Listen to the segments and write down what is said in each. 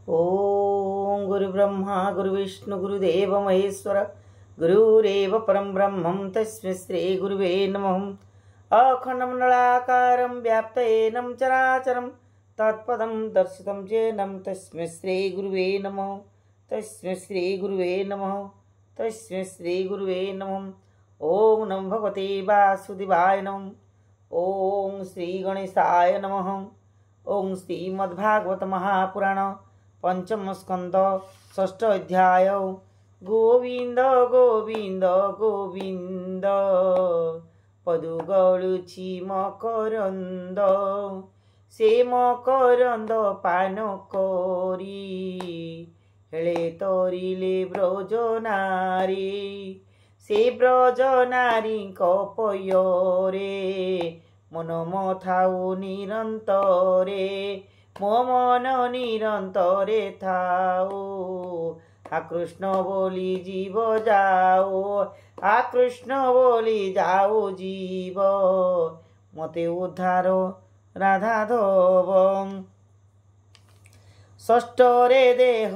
ओम गुरुब्रह्मा गुरुविष्णु गुरुदेव महेश्वर गुरुरेव परम ब्रह्मं तस्मै श्री गुरुवे नमः। अखण्डमण्डलाकारं व्याप्तयेनं चराचरं तत्पदं दर्शितं येनं तस्मै श्री गुरुवे नमः। तस्मै श्री गुरुवे नमः। तस्मै श्री गुरुवे नमः। ओम नमो भगवते वासुदेवाय नमः। ओम श्री गणेशाय नमः। ओम श्रीमद्भागवत महापुराण पंचम स्कंद षष्ठ अध्याय। गोविंद गोविंद गोविंद पदु गळुछि मकरंद से मकरंद पान करी हेले तरिले ब्रज नारी से ब्रज नारी पयरे मन मथाउ निरंतरे मो मन निरंतरे थाओ आकृष्ण बोली जीव जाओ आकृष्ण बोली जाओ जीव मते उद्धार राधाधव। षष्ठ रे देह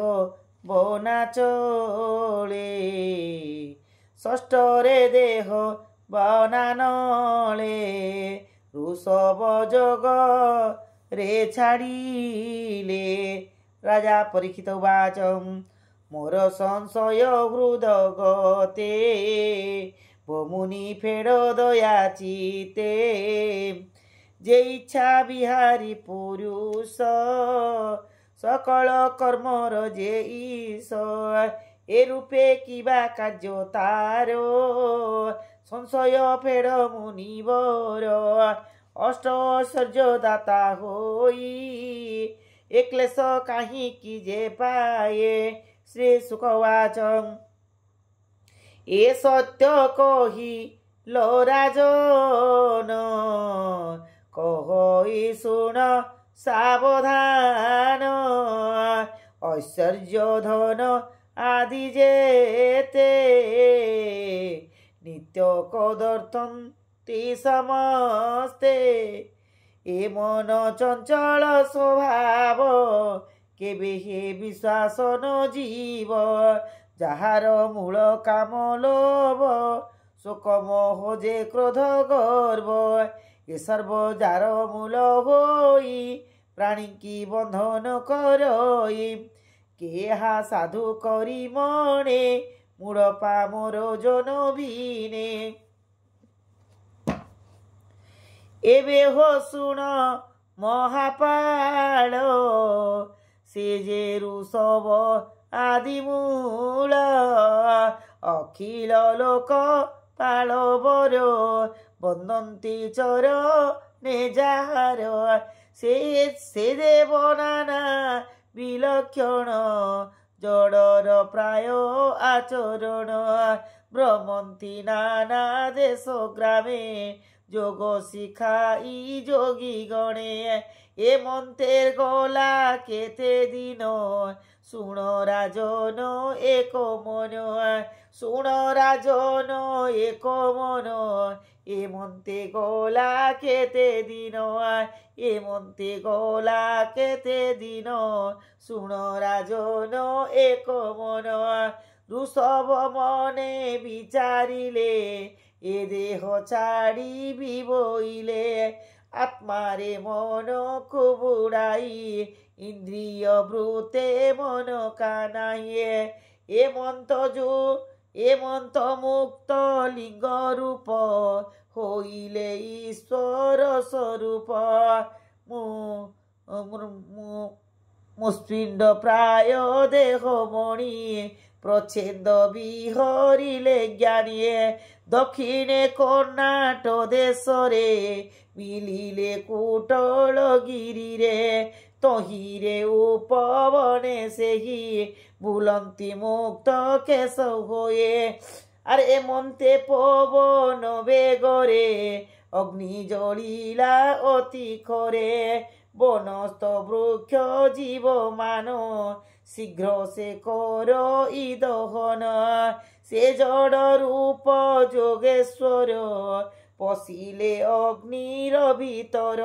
बना चले षष्ठ रे देह बना नले ऋषभ जग रे छाड़िले। राजा परीक्षित उवाच मोर संशय हृद गते मुनि फेड़ दयाचिते जे इच्छा बिहारी पुरुष सकल कर्मर जे ईश ए रूपे किबा कार्य तारो संशय फेड़ मुनिवर अष्ट ऐश्वर्य दाता होई एक क्लेश काहि की जे पाए। श्री सुखवाच ए सत्य कही लो राजन कहि सुन सावधान ऐश्वर्य धन आदि जेते नित्य कदर्थं ते समस्ते ए मन चंचल स्वभाव केबे हे विश्वास न जीव जहार मूल काम लोभ शोक मोह जे क्रोध गर्व ए सर्व जार मूल होई प्राणी की बंधन करई केहा साधु करी मणे मूल पामर जन भीने। एबे हो सुन महापाल से जे ऋषभ आदि मूल अखिल लोक पालवर बंदन्ति चर ने जार से देव नाना विलक्षण जडर प्राय आचरण भ्रमन्ति नाना देश ग्रामे जोग शिखाई जोगी गणे ए मन्तेर गला केते दिन सुण राजन एक मन सुण राजन एक मन ए मन्ते गला केते दिन ए मन्ते गला केते दिन सुण राजन एक मन ऋषभ मने विचारिले ए देह छाड़ी विबोइले आत्मारे मन को बुड़ाई इंद्रिय वृते मन कानाइए ए मंत मुक्त लिंग रूप होइले ईश्वर स्वरूप मुस्पिंड प्राय देह मणि प्रच्छेद विहरिले ज्ञानिए दक्षिणे कर्णाट देश रे मिलिले कुटल गिरी रे तहिरे उपवने सेही बुलंती मुक्त केश होए अरे मन्ते पवन बेगरे अग्नि जलिला अति खरे बनस्थ वृक्ष जीव मान शीघ्र से कर दहन से जड़ रूप जोगेश्वर পশিলে অগ্নির ভিতর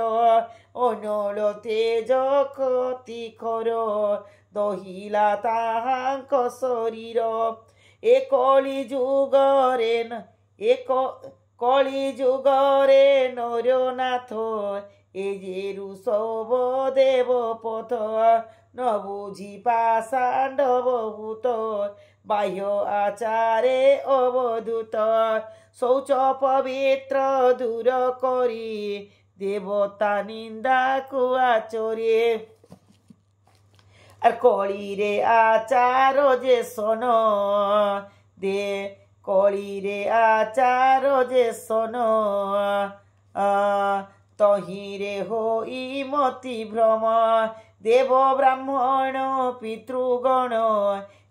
অনল তেজ ক্ষতিকর দহিলা তাহাঙ্ক শরীর এ কলি যুগরে কলি যুগরে নরনাথ এ যে ঋষভ দেব পথ ন বুঝি পাষাণ্ডব ভূত বাহ্য আচারে অবধূত শৌচ পবিত্র দূর করি দেবতা নিন্দা কুয়াচরে আর কলিরে আচার যে শোন দে কলিরে আচার যে শোন তহিরে হই মতি ভ্রম দেব ব্রাহ্মণ পিতৃগণ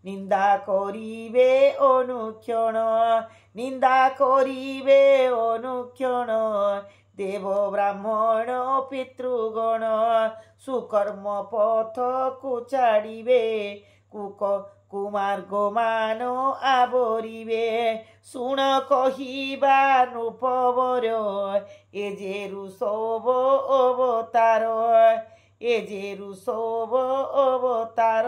নিন্দা করিবে অনুক্ষণ নিন্দা করিবে অনুক্ষণ দেব ব্রাহ্মণ পিতৃগণ সুকর্ম পথ কুচাড়িবে কুমার্গ মান আবরিবে শুণ কহিবা নৃপবর এ যে ঋষভ অবতার এ যে ঋষভ অবতার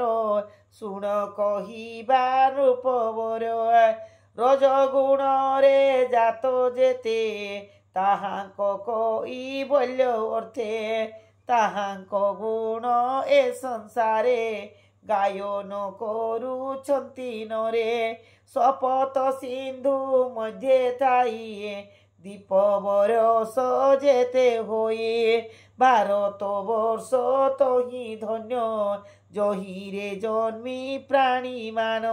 শুণ কহিবা নৃপবর রজগুণরে জাত যেতে তাহাঙ্ক কই বল্য অর্থে তাহাঙ্ক গুণ এ সংসারে গায়ন করুছন্তি নরে শপথ সিন্ধু মধ্যে থাই দীপ বরস যেতে হয়ে ভারত বর্ষ তহি ধন্য জহিরে জন্মি প্রাণী মান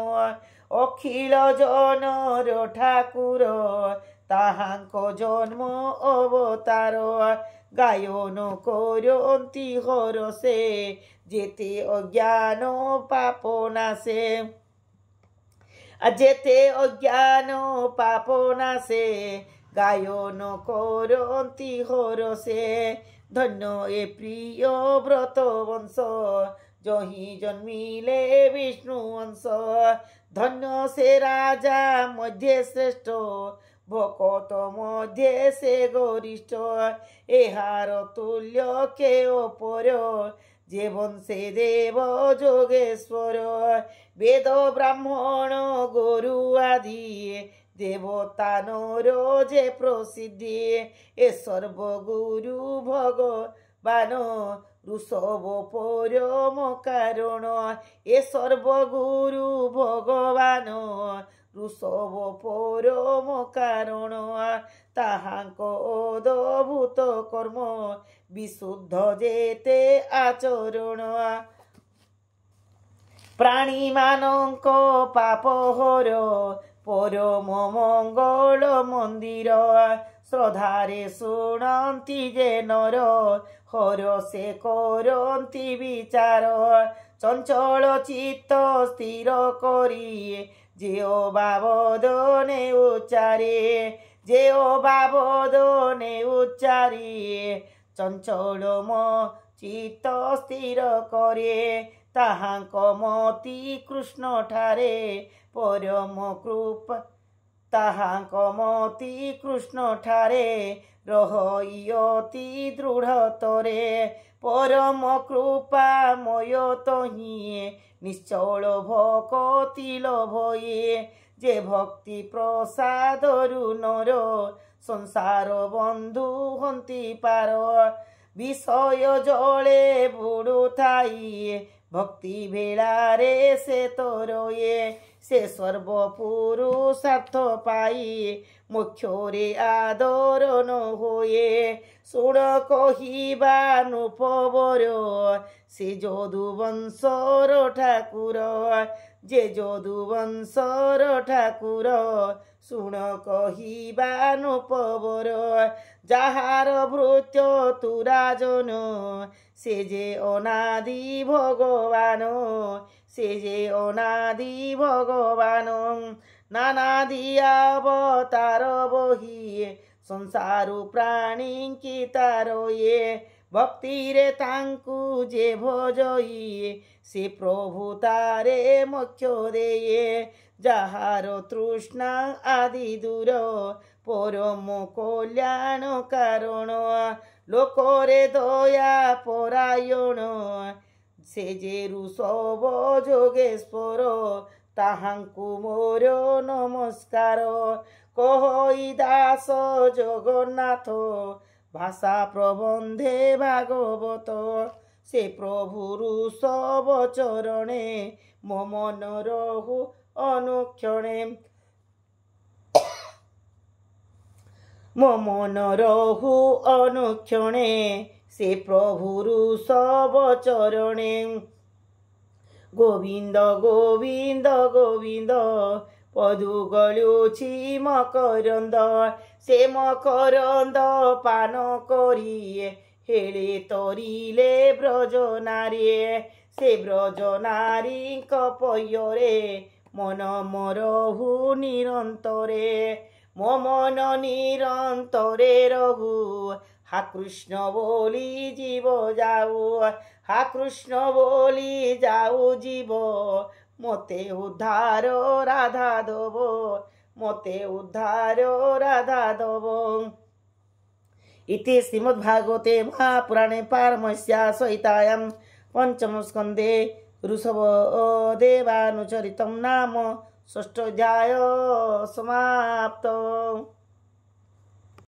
অখিল জনর ঠাকুর তাহাঙ্ক জন্ম অবতার গায়ন করন্তি হরসে যেতে অজ্ঞান পাপ নাশে যেতে অজ্ঞান পাপ নাশে গায়ন করন্তি হরসে ধন্য এ প্রিয় ব্রত বংশ জহি জন্মিলে বিষ্ণু অংশ ধন্য সে রাজা মধ্যে শ্রেষ্ঠ ভকত মধ্যে সে গরিষ্ঠ এহার তুল্য কে অপর যে বংশে দেব যোগেশ্বর বেদ ব্রাহ্মণ গরু আদি দেবতা নর যে প্রসিদ্ধি এ সর্বগুরু ভগবান ঋষভ পরম কারণ এ সর্বগুরু ভগবান ঋষভ পরম কারণ তাহাঙ্ক অদ্ভুত কর্ম বিশুদ্ধ যেতে আচরণ প্রাণী ମାନଙ୍କ পাপ হর পরম মঙ্গল মন্দির শ্রদ্ধারে শুণନ୍ତି যে নর হর সে করନ୍ତି বিচার চঞ্চল চিত্ত স্থির করি যে অবাবদনে উচ্চারে যে অবাবদনে উচ্চারে চঞ্চল চিত্ত স্থির করে তাহাঙ্ক মতি কৃষ্ণ ঠারে পরম কৃপা তাহাঙ্ক মতি কৃষ্ণ ঠারে রহইয়তি দৃঢ়তরে পরম কৃপাময় তহি নিশ্চল ভকতি লোভয়ে যে ভক্তি প্রসাদরু নর সংসার বন্ধু হন্তি পার বিষয় জলে বুড়ুথাই ভক্তি ভেড়ারে সে তরয়ে সে সর্বপুরুষার্থ পাই মুখ্যরে আদরণ হয়ে শুণ কহিবা নৃপবর সে যদুবংশর ঠাকুর যে যদুবংশর ঠাকুর শুণ কহিবা নৃপবর যাহার ভৃত্য তুরাজন সে যে অনাদি ভগবান সে যে অনাদি ভগবান নানাদি অবতার বহি ସଂସାରୁ ପ୍ରାଣୀଙ୍କି ତାର ଇଏ ଭକ୍ତିରେ ତାଙ୍କୁ ଯେ ଭଜଇ ସେ ପ୍ରଭୁ ତାରେ ମୋକ୍ଷ ଦେଏ ଯାହାର ତୃଷ୍ଣା ଆଦି ଦୂର परम कल्याण कारण लोकरे दया परायण से जे ऋषभ जोगेश्वर ताहांकु मोर नमस्कार कहि दास जगन्नाथ भाषा प्रबंधे भागवत से प्रभु ऋषभ चरणे मो मन रहु अनुक्षणे मो मन रहु अनुक्षणे से प्रभु ऋषभ चरणे गोविंद गोविंद गोविंद पदुगलुछि मकरंद से मकरंद पान करी हेले तरिले ब्रज नारी से ब्रज नारी कपयरे मन मोरहु निरंतरे मो मन निरंतरे रहु हा कृष्ण बोली जीव जाऊ हा कृष्ण बोली जाऊ जीव मोते उद्धार राधा दब मोते उद्धार राधा दब इति श्रीमद्भागवते महापुराणे पारमहंस्यां संहितायां पंचम स्कंदे ऋषभदेवानुचरितं नाम षष्ठोऽध्यायः समाप्तः।